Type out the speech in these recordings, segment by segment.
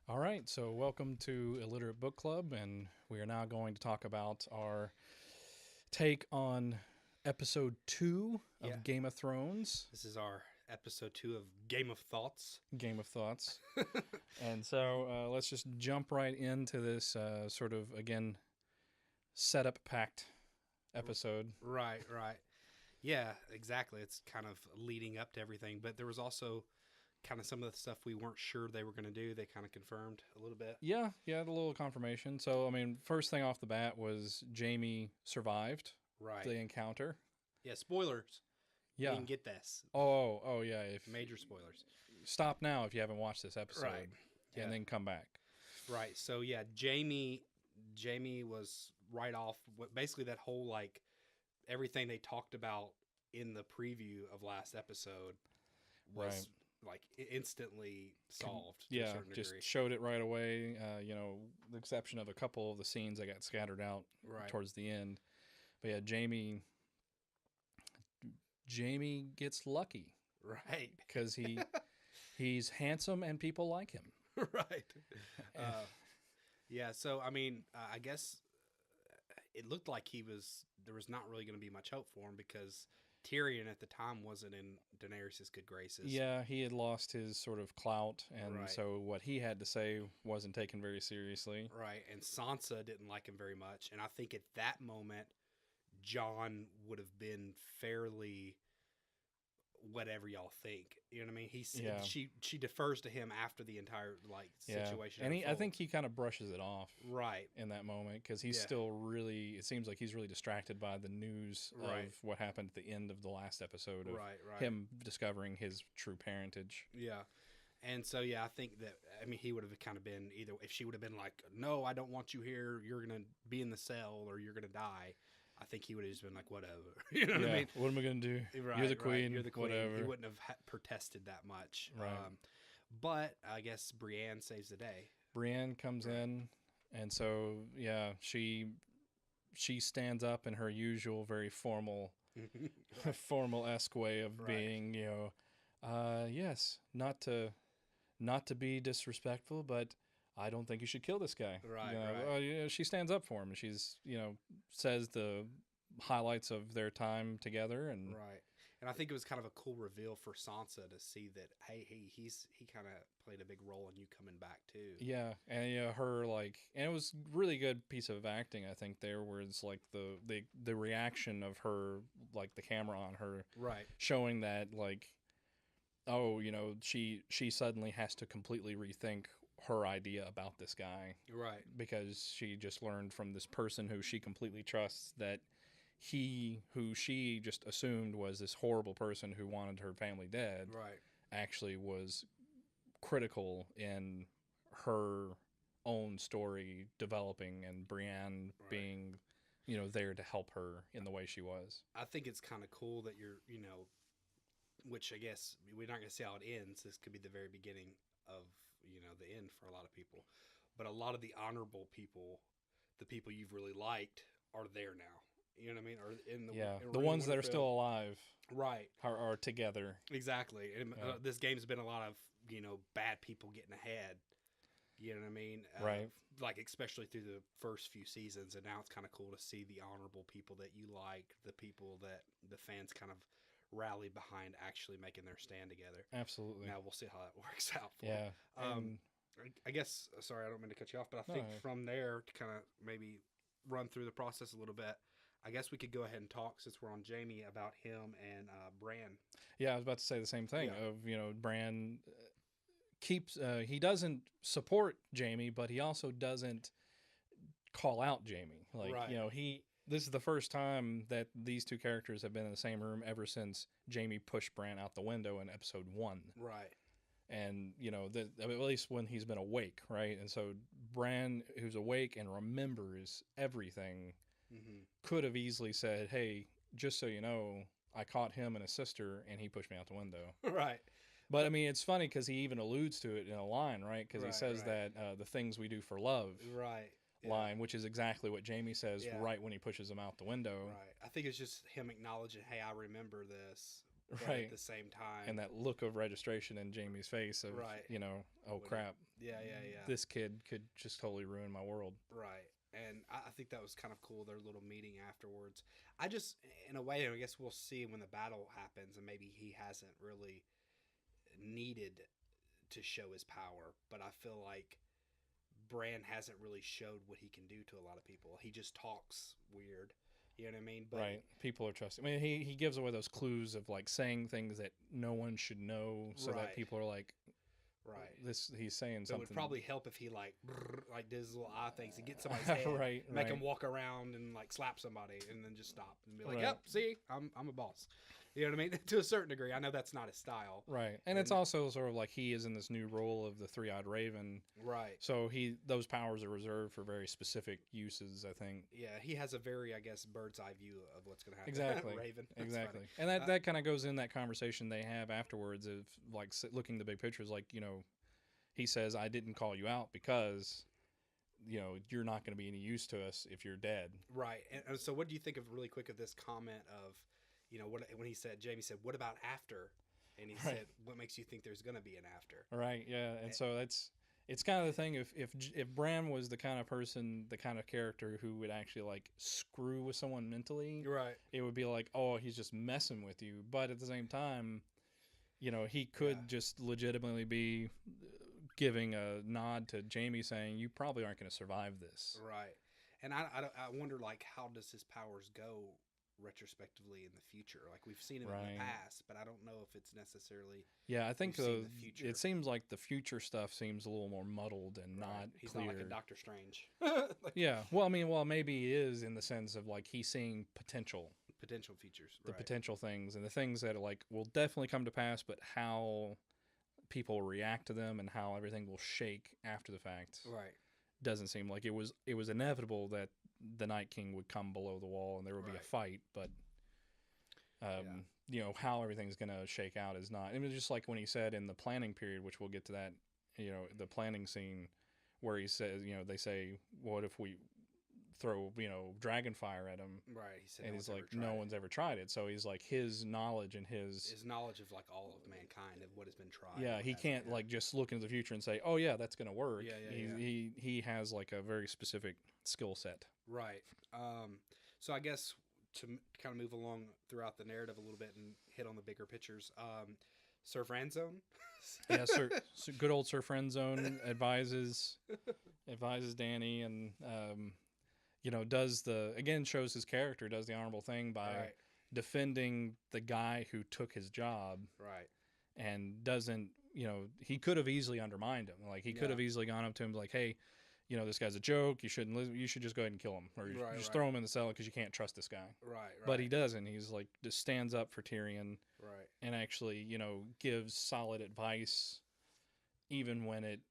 All right, so welcome to Illiterate Book Club, and we are now going to talk about our take on episode 2 Yeah, of Game of Thrones, this is our episode 2 of Game of Thoughts. Game of Thoughts. And so let's just jump right into this sort of, again, setup packed episode. Right. Yeah, exactly. It's kind of leading up to everything, but there was also kind of some of the stuff we weren't sure they were going to do. They kind of confirmed a little bit. Yeah, a little confirmation. So, I mean, first thing off the bat was Jamie survived Right. the encounter. Yeah, spoilers. You Yeah. didn't get this. Oh, yeah. If Major spoilers. stop now if you haven't watched this episode, Right. Yeah. and then come back. Right. So yeah, Jamie was right off basically that whole like everything they talked about in the preview of last episode was Right. like instantly solved to a Yeah, certain just degree. showed it right away. The exception of a couple of the scenes that got scattered out Right. towards the end. But yeah, Jamie gets lucky Right. because he's handsome and people like him. Right. Uh, yeah. So I mean, I guess it looked like there was not really going to be much hope for him because Tyrion at the time wasn't in Daenerys's good graces. Yeah, he had lost his sort of clout, and Right. so what he had to say wasn't taken very seriously. Right. And Sansa didn't like him very much, and I think at that moment, John would have been fairly whatever y'all think. You know what I mean? Yeah. She defers to him after the entire like Yeah, situation. and I think unfolds. he kind of brushes it off Right. in that moment because he's Yeah. still really. It seems like he's really distracted by the news Right. of what happened at the end of the last episode of Right. him discovering his true parentage. Yeah. And so, yeah, I think that, I mean, he would have kind of been either, if she would have been like, no, I don't want you here, you're going to be in the cell or you're going to die, I think he would have just been like, whatever. You know what I mean? What am I gonna do? Right, You're the right. queen. You're the queen. Whatever. He wouldn't have protested that much. Right. But I guess Brienne saves the day. Brienne comes Right. in, and so yeah, she stands up in her usual very formal, formal esque way of Right. being. Yes, not to be disrespectful, but I don't think you should kill this guy. Right, She stands up for him. She's says the highlights of their time together, and Right. And I think it was kind of a cool reveal for Sansa to see that, hey, he kind of played a big role in you coming back too. yeah, and her and it was really good piece of acting. I think there was like the reaction of her, like the camera on her, Right. showing that like, oh, she suddenly has to completely rethink her idea about this guy Right. because she just learned from this person who she completely trusts that he who she just assumed was this horrible person who wanted her family dead Right. actually was critical in her own story developing and Brienne Right. being there to help her in the way she was. I think it's kind of cool that which I guess we're not going to see how it ends. This could be the very beginning of, the end for a lot of people. But a lot of the honorable people, the people you've really liked, are there now. You know what I mean? Or in the The ones that are Winterfell. still alive Right. are together. Exactly. And Yeah. this game's been a lot of bad people getting ahead. You know what I mean? Right. Like especially through the first few seasons, and now it's kind of cool to see the honorable people that you like, the people that the fans kind of rally behind, actually making their stand together. Absolutely. Now we'll see how that works out. For Yeah. them. I guess. Sorry, I don't mean to cut you off, but I think No. from there to kind of maybe run through the process a little bit. I guess we could go ahead and talk since we're on Jamie about him and Bran. Yeah, I was about to say the same thing. Yeah. Of Bran keeps he doesn't support Jamie, but he also doesn't call out Jamie. Like Right. this is the first time that these two characters have been in the same room ever since Jamie pushed Bran out the window in episode 1. Right. And at least when he's been awake, right? And so Bran, who's awake and remembers everything, Mm-hmm. could have easily said, "Hey, just so you know, I caught him and his sister, and he pushed me out the window." Right. But I mean, it's funny because he even alludes to it in a line, right? Because he Right, says right. that the things we do for love Right. Yeah. line, which is exactly what Jamie says Yeah. right when he pushes him out the window. Right. I think it's just him acknowledging, hey, I remember this, but Right. at the same time, And that look of registration in Jamie's face of, right, oh When crap, yeah, yeah, yeah, this kid could just totally ruin my world. right. And I think that was kind of cool. Their little meeting afterwards. I just, in a way, I guess we'll see when the battle happens, and maybe he hasn't really needed to show his power, but I feel like Bran hasn't really showed what he can do to a lot of people. He just talks weird. You know what I mean? But Right. People are trusting. I mean, he gives away those clues of like saying things that no one should know, so that Right. people are like, right. this he's saying It something. would probably help if he like did his little eye things and get somebody's head, Right. make Right. him walk around and like slap somebody, and then just stop and be like, Right. "Yep, see, I'm a boss." You know what I mean? To a certain degree, I know that's not his style. Right. And it's also sort of like he is in this new role of the three-eyed raven. Right. So those powers are reserved for very specific uses, I think. Yeah, he has a very, I guess, bird's eye view of what's going to happen. Exactly. Raven. That's Exactly. funny. And that kind of goes in that conversation they have afterwards of like looking at the big pictures, like, he says, I didn't call you out because, you're not going to be any use to us if you're dead. Right. And so what do you think of really quick of this comment of, when Jamie said, what about after? And he said, what makes you think there's going to be an after? Right. Yeah. And so it's kind of the thing. If Bran was the kind of person, the kind of character who would actually like screw with someone mentally, Right. it would be like, oh, he's just messing with you. But at the same time, he could just legitimately be giving a nod to Jamie saying, you probably aren't going to survive this. Right. And I wonder, like, how does his powers go retrospectively in the future? Like, we've seen him in the past, but I don't know if it's necessarily. Yeah, I think the future. It seems like the future stuff seems a little more muddled and not He's clear. not like a Doctor Strange. Yeah. Well, I mean, maybe he is in the sense of like he's seeing potential features. The potential things and the things that like will definitely come to pass, but how people react to them and how everything will shake after the fact. Right. Doesn't seem like it was inevitable that the Night King would come below the wall and there would be a fight, but how everything's going to shake out is not. I mean, just like when he said in the planning period, which we'll get to that, the planning scene where he says, they say, what if we throw, dragon fire at him? Right. He said, and he's like, no one's ever tried it. So he's like, his knowledge and his knowledge of like all of mankind of what has been tried. Yeah, he can't like just look into the future and say, oh yeah, that's going to work. Yeah. He has like a very specific skill set. Right. So I guess to kind of move along throughout the narrative a little bit and hit on the bigger pictures, Sir Franzone. Yeah, Sir good old Sir Friendzone advises Danny and shows his character, does the honorable thing by defending the guy who took his job. Right. And doesn't, he could have easily undermined him. Like he could have easily gone up to him like, hey, this guy's a joke. You shouldn't listen. You should just go ahead and kill him, or just throw him in the cellar because you can't trust this guy. Right. But he doesn't. He's like just stands up for Tyrion. Right. And actually, gives solid advice, even when it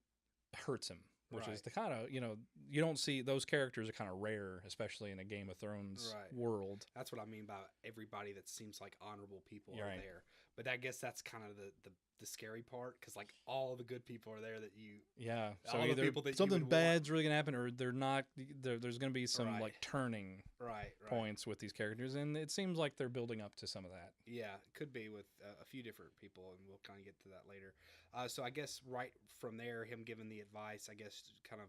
hurts him. Which is the kind of, you don't see those characters are kind of rare, especially in a Game of Thrones world. That's what I mean by everybody that seems like honorable people are there. But I guess that's kind of the scary part, because like all the good people are there that you. Yeah. So all either the people that something you bad's really gonna happen, or they're not. There's gonna be some like turning points with these characters, and it seems like they're building up to some of that. Yeah, it could be with a few different people, and we'll kind of get to that later. So I guess right from there, him giving the advice, I guess, kind of,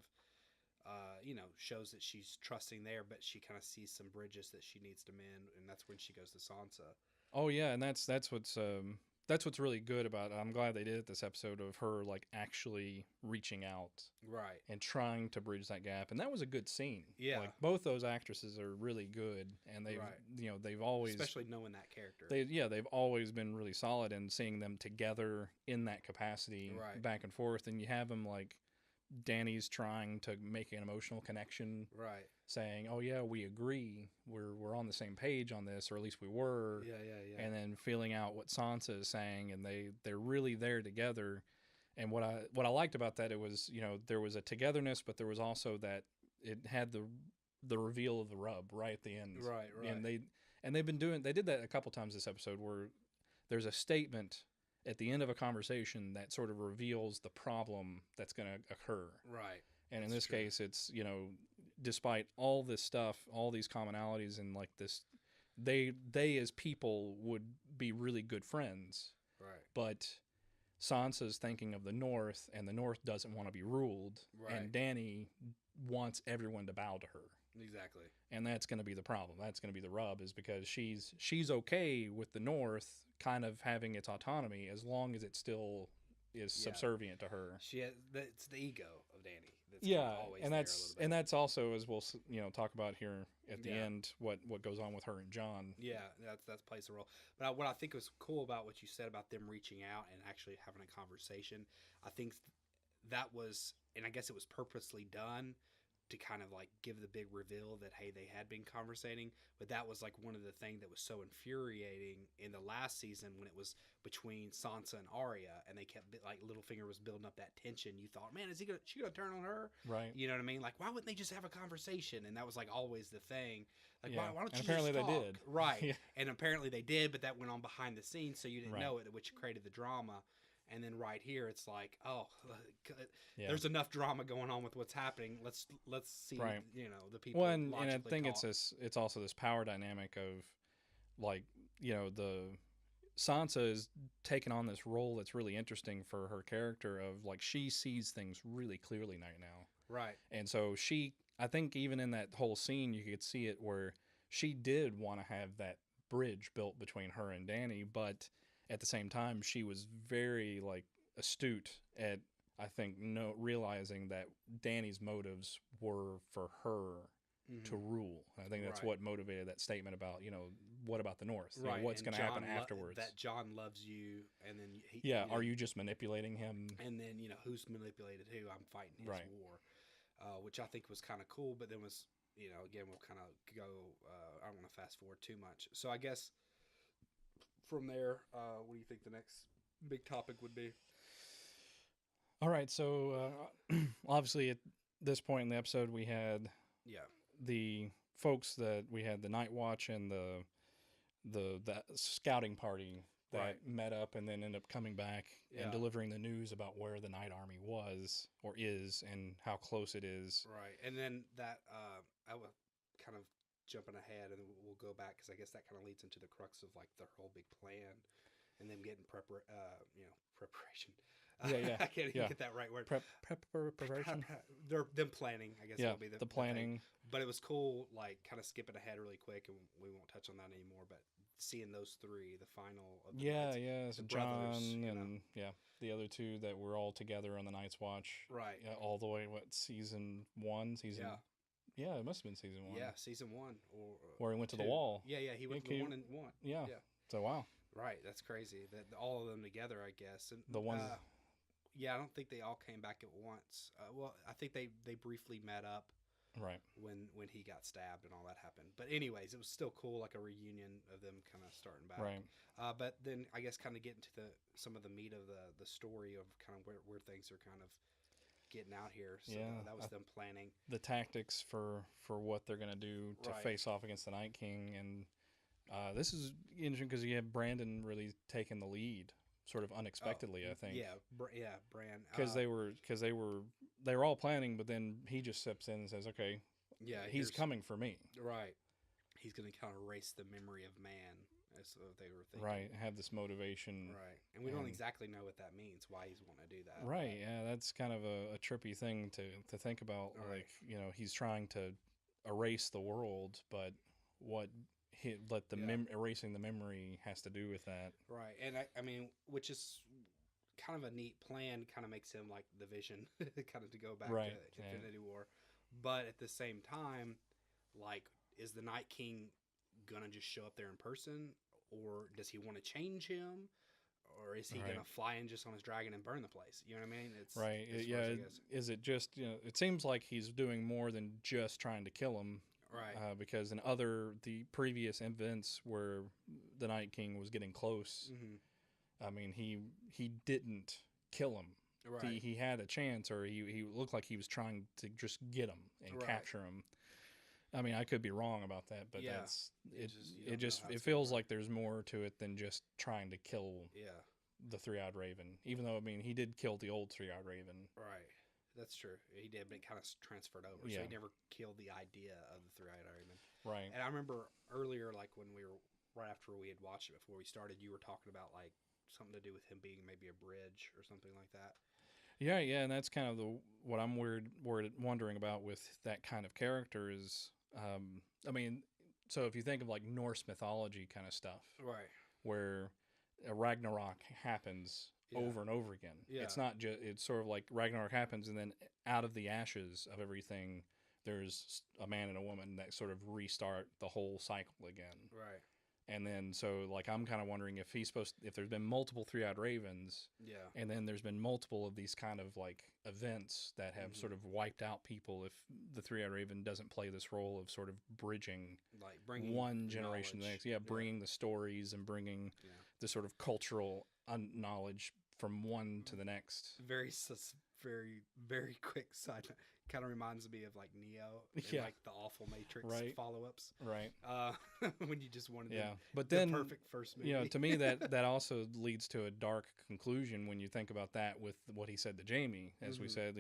shows that she's trusting there, but she kind of sees some bridges that she needs to mend, and that's when she goes to Sansa. Oh yeah, and that's what's really good about it. I'm glad they did it this episode of her like actually reaching out, and trying to bridge that gap, and that was a good scene. Yeah, like both those actresses are really good, and they've they've always, especially knowing that character. They've always been really solid, and seeing them together in that capacity, back and forth, and you have them like Danny's trying to make an emotional connection, saying, "Oh yeah, we agree. We're on the same page on this, or at least we were." Yeah. And then feeling out what Sansa is saying, and they're really there together. And what I liked about that, it was there was a togetherness, but there was also that it had the reveal of the rub right at the end. Right. And they did that a couple times this episode, where there's a statement at the end of a conversation that sort of reveals the problem that's going to occur. Right. And in this case, it's, despite all this stuff, all these commonalities and like this they as people would be really good friends. Right. But Sansa's thinking of the North, and the North doesn't want to be ruled, right. and Dany wants everyone to bow to her. Exactly. And that's going to be the problem. That's going to be the rub, is because she's okay with the North kind of having its autonomy as long as it still is subservient to her. It's the ego of Dany. That's always and that's also, as we'll talk about here at the end, what goes on with her and Jon. Yeah, that plays a role. But what I think was cool about what you said about them reaching out and actually having a conversation, I think that was, and I guess it was purposely done to kind of like give the big reveal that, hey, they had been conversating. But that was like one of the things that was so infuriating in the last season when it was between Sansa and Arya, and they kept, like, Littlefinger was building up that tension. You thought, man, she gonna turn on her? Right. You know what I mean? Like, why wouldn't they just have a conversation? And that was like always the thing. Like, why don't you apparently just talk? They did. Right. Yeah. And apparently they did, but that went on behind the scenes, so you didn't know it, which created the drama. And then right here, it's like, there's enough drama going on with what's happening. Let's see, the people. Well, and I think it's also this power dynamic of, like, the Sansa is taking on this role that's really interesting for her character of, like, she sees things really clearly right now. Right. And so I think even in that whole scene, you could see it where she did want to have that bridge built between her and Dany, but at the same time, she was very, like, astute at, I think, realizing that Dany's motives were for her to rule. And I think that's what motivated that statement about, what about the North? Right. What's going to happen afterwards? That Jon loves you, and then are you just manipulating him? And then, who's manipulated who? I'm fighting his war, which I think was kind of cool. But then was, again, we'll kind of go. I don't want to fast forward too much. So I guess from there, what do you think the next big topic would be? All right, so obviously at this point in the episode, we had the folks that we had the Night Watch and the scouting party that met up and then ended up coming back and delivering the news about where the Night Army was or is and how close it is. Right, and then that I was kind of jumping ahead, and we'll go back because I guess that kind of leads into the crux of, like, their whole big plan and them getting preparation. I can't even get that right word. Preparation. They're them planning, I guess. Yeah, will be the planning. But it was cool, like, kind of skipping ahead really quick, and we won't touch on that anymore. But seeing those three, the final of the so Jon and the other two that were all together on the Night's Watch, right? All the way season 1, Yeah, it must have been season 1. Yeah, season 1, or where he went to the wall. Yeah, he went to the 1 and 1. Yeah. So wow. Right, that's crazy. That all of them together, I guess. And the ones. I don't think they all came back at once. Well, I think they briefly met up. Right. When he got stabbed and all that happened. But anyways, it was still cool, like a reunion of them kind of starting back. Right. But then I guess kind of getting to some of the meat of the story of kind of where things are kind of getting out here. So that was them planning the tactics for what they're going to do to face off against the Night King. And this is interesting because you have Brandon really taking the lead sort of unexpectedly, I think. Bran. Because they were all planning, but then he just steps in and says, "Okay, he's coming for me." Right. He's going to kind of erase the memory of man, as they were thinking. Right. Have this motivation. Right. And we don't exactly know what that means. Why he's wanting to do that. Right. Yeah. That's kind of a trippy thing to think about. Right. Like, he's trying to erase the world, but what erasing the memory has to do with that. Right. And I mean, which is kind of a neat plan, kind of makes him like the Vision, kind of to go back to Infinity War. But at the same time, like, is the Night King gonna just show up there in person, or does he want to change him, or is he gonna fly in just on his dragon and burn the place? You know what I mean? It's right. Is it just, it seems like he's doing more than just trying to kill him. Right. Because in the previous events where the Night King was getting close, I mean, he didn't kill him. Right. He had a chance, or he looked like he was trying to just get him and capture him. I mean, I could be wrong about that, but it feels like there's more to it than just trying to kill the Three-Eyed Raven. Even though, I mean, he did kill the old Three-Eyed Raven. Right. That's true. He did, but it kind of transferred over. Yeah. So he never killed the idea of the three-eyed Raven. Right. And I remember earlier, like when we were right after we had watched it before we started, you were talking about like something to do with him being maybe a bridge or something like that. Yeah, and that's kind of what I'm wondering about with that kind of character is, I mean, so if you think of like Norse mythology kind of stuff, right, where a Ragnarok happens over and over again. Yeah. It's not just, it's sort of like Ragnarok happens and then out of the ashes of everything, there's a man and a woman that sort of restart the whole cycle again. Right. And then, so like, I'm kind of wondering if if there's been multiple three-eyed ravens, and then there's been multiple of these kind of like events that have sort of wiped out people. If the three-eyed raven doesn't play this role of sort of bringing one generation to the next, bringing the stories and bringing the sort of cultural knowledge from one to the next. Very, very quick side note. Kind of reminds me of like Neo and like the awful Matrix follow-ups. Right. When you just wanted but then, the perfect first movie. To me that also leads to a dark conclusion when you think about that with what he said to Jamie. As we said,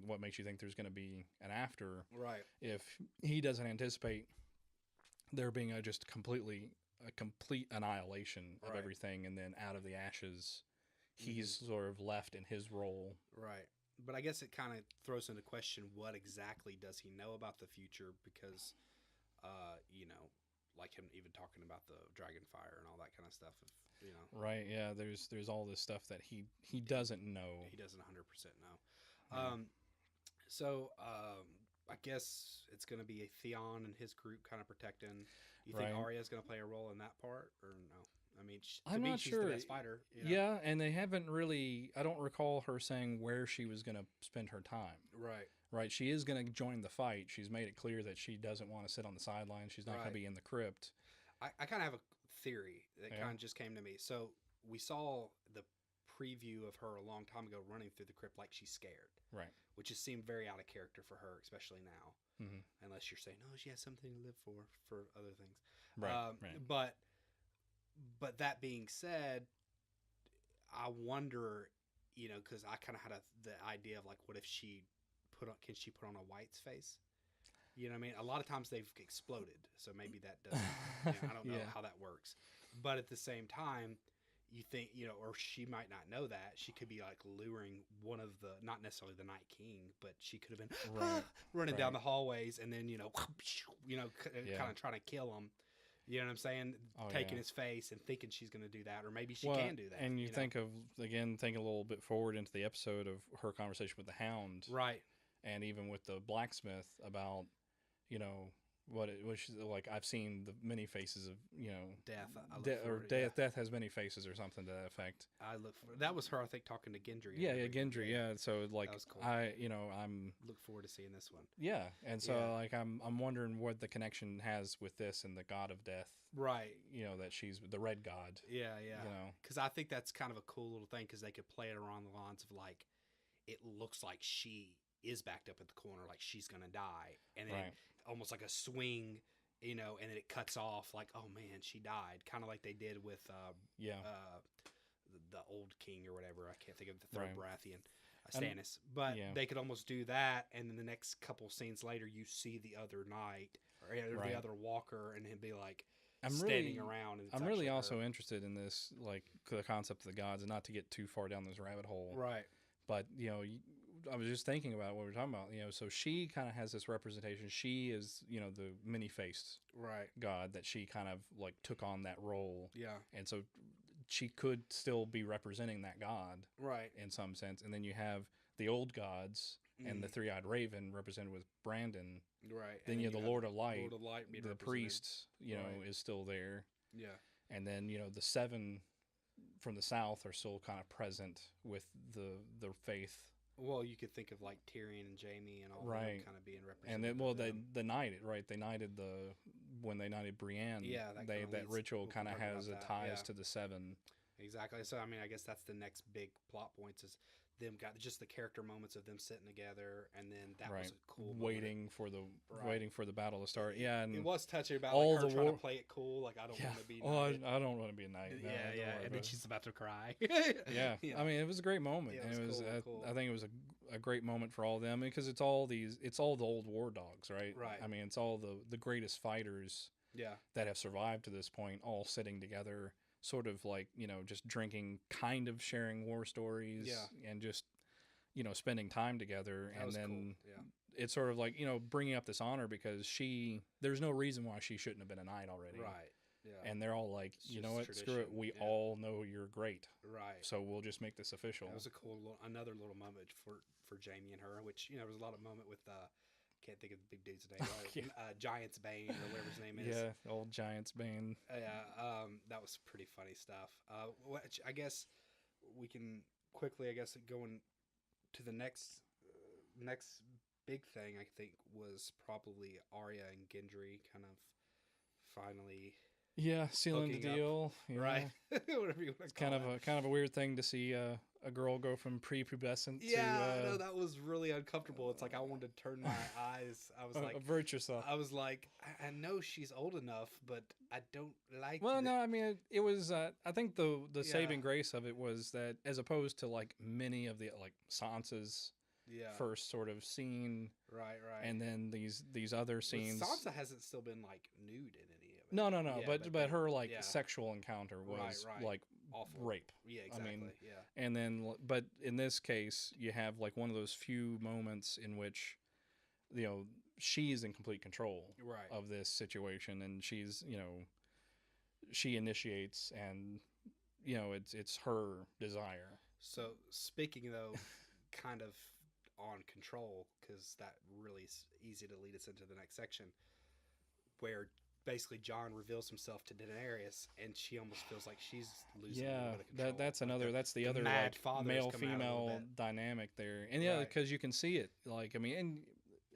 what makes you think there's going to be an after. Right. If he doesn't anticipate there being a complete annihilation of everything, and then out of the ashes, he's sort of left in his role. Right. But I guess it kind of throws into question what exactly does he know about the future, because, like him even talking about the dragon fire and all that kind of stuff. Right. Yeah. There's all this stuff that he doesn't know. He doesn't 100% know. So I guess it's going to be a Theon and his group kind of protecting. You think Arya's going to play a role in that part, or no? I mean, I'm not sure. She's the best fighter. Yeah, and they haven't really. I don't recall her saying where she was going to spend her time. Right. She is going to join the fight. She's made it clear that she doesn't want to sit on the sidelines. She's not going to be in the crypt. I kind of have a theory that kind of just came to me. So we saw the preview of her a long time ago running through the crypt like she's scared. Right. Which just seemed very out of character for her, especially now. Unless you're saying, oh, she has something to live for other things. Right. But that being said, I wonder, because I kind of had the idea of like, what if can she put on a white's face? You know what I mean? A lot of times they've exploded, so maybe that doesn't. I don't know how that works. But at the same time, you think, or she might not know that. She could be like luring one of not necessarily the Night King, but she could have been running down the hallways and then, kind of trying to kill him. You know what I'm saying? Taking his face and thinking she's going to do that, or maybe she can do that. And you think of, again, think a little bit forward into the episode of her conversation with the Hound. Right. And even with the blacksmith about, what she's like, I've seen the many faces of, death. Death has many faces or something to that effect. That was her, I think, talking to Gendry. Gendry. Yeah. So like, that was cool. I'm look forward to seeing this one. Yeah. And so like, I'm wondering what the connection has with this and the god of death. Right. That she's the red god. Yeah. Because I think that's kind of a cool little thing, because they could play it around the lines of like, it looks like she is backed up at the corner, like she's gonna die, and then almost like a swing, and then it cuts off, like, oh man, she died, kind of like they did with the old king or whatever. I can't think of the third Baratheon, Stannis, but they could almost do that, and then the next couple scenes later, you see the other knight or the other walker, and him be like, standing around. And I'm really also interested in this, like the concept of the gods, and not to get too far down this rabbit hole, right? But I was just thinking about what we were talking about. So she kind of has this representation. She is, the many-faced god, that she kind of like took on that role. Yeah. And so she could still be representing that god, right, in some sense. And then you have the old gods and the three-eyed raven represented with Brandon. Right. Then you have the Lord of Light, the priest, is still there. Yeah. And then the seven from the south are still kind of present with the faith. Well, you could think of like Tyrion and Jaime and all that kind of being represented. And then, they knighted, right? They knighted when they knighted Brienne. Yeah, that ritual kind of has ties to the seven. Exactly. So I mean, I guess that's the next big plot points is them got just the character moments of them sitting together, and then that was a cool waiting for the battle to start. Yeah, and it was touching about all like her trying to play it cool, like I don't want to be. I don't want to be a knight. No, and then she's about to cry. Yeah, I mean, it was a great moment, and it was. Cool. Cool. I think it was a great moment for all of them because it's all the old war dogs, right? Right. I mean, it's all the greatest fighters that have survived to this point, all sitting together, sort of like, just drinking, kind of sharing war stories, and just, spending time together. That and was then cool. Yeah. it's sort of like, bringing up this honor because there's no reason why she shouldn't have been a knight already. Right. Yeah. And they're all like, you know what, screw it. We all know you're great. Right. So we'll just make this official. That was a cool another little moment for Jamie and her, which, there was a lot of moment with, can't think of the big dude's name. Giant's Bane or whatever his name is. Yeah, old Giant's Bane. Yeah, that was pretty funny stuff. Which I guess we can quickly, go to the next big thing. I think was probably Arya and Gendry kind of finally. Yeah, sealing the deal. Right. Whatever you want to call it. Kind of a weird thing to see a girl go from prepubescent to... no, that was really uncomfortable. It's like I wanted to turn my eyes. I was like... Avert yourself. I was like, I know she's old enough, but I don't like... Well, no, I mean, it was... I think the saving grace of it was that as opposed to, like, many of the, like, Sansa's first sort of scene... Right. And then these other scenes... But Sansa hasn't still been, like, nude in any of it. No. But her, like, sexual encounter was, like, awful. Rape. Yeah, exactly. I mean, and then, but in this case, you have, like, one of those few moments in which, she's in complete control of this situation, and she's, she initiates, and, it's her desire. So, speaking, though, kind of on control, because that really is easy to lead us into the next section, where basically Jon reveals himself to Daenerys, and she almost feels like she's losing a little bit of control. That's the other like, male-female dynamic there. And because you can see it. Like, I mean, and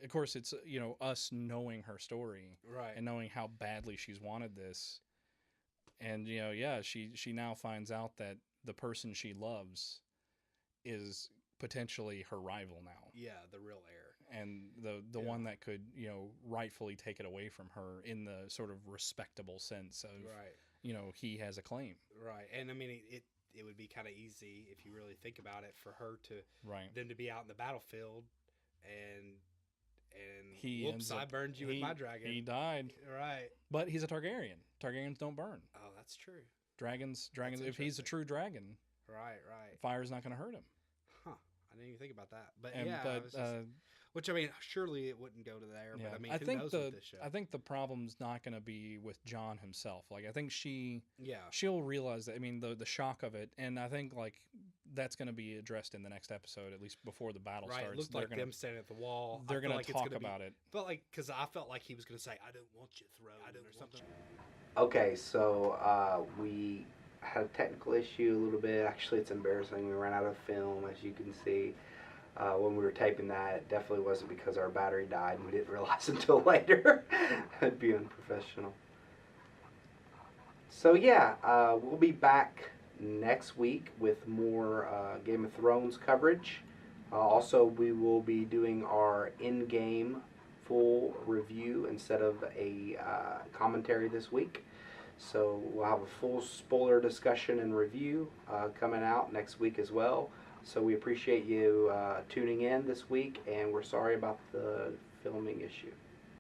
of course it's, us knowing her story. Right. And knowing how badly she's wanted this. And, she now finds out that the person she loves is potentially her rival now. Yeah, the real heir. And the one that could, rightfully take it away from her in the sort of respectable sense of, he has a claim. Right. And I mean, it would be kind of easy if you really think about it for her to, them to be out in the battlefield and whoops, I burned you with my dragon. He died. Right. But he's a Targaryen. Targaryens don't burn. Oh, that's true. Dragons, if he's a true dragon. Right. Fire's not going to hurt him. Huh. I didn't even think about that. But which, I mean, surely it wouldn't go to there. Yeah. But I mean, who knows with this show? I think the problem's not going to be with Jon himself. Like, I think she'll realize that. I mean, the shock of it, and I think like that's going to be addressed in the next episode, at least before the battle starts. It looked like them standing at the wall. They're going to talk about it. Felt like because I felt like he was going to say, "I don't want you thrown," or something. Okay, so we had a technical issue a little bit. Actually, it's embarrassing. We ran out of film, as you can see. When we were taping that, it definitely wasn't because our battery died and we didn't realize until later. That'd be unprofessional. So yeah, we'll be back next week with more Game of Thrones coverage. Also, we will be doing our in-game full review instead of a commentary this week. So we'll have a full spoiler discussion and review coming out next week as well. So we appreciate you tuning in this week, and we're sorry about the filming issue.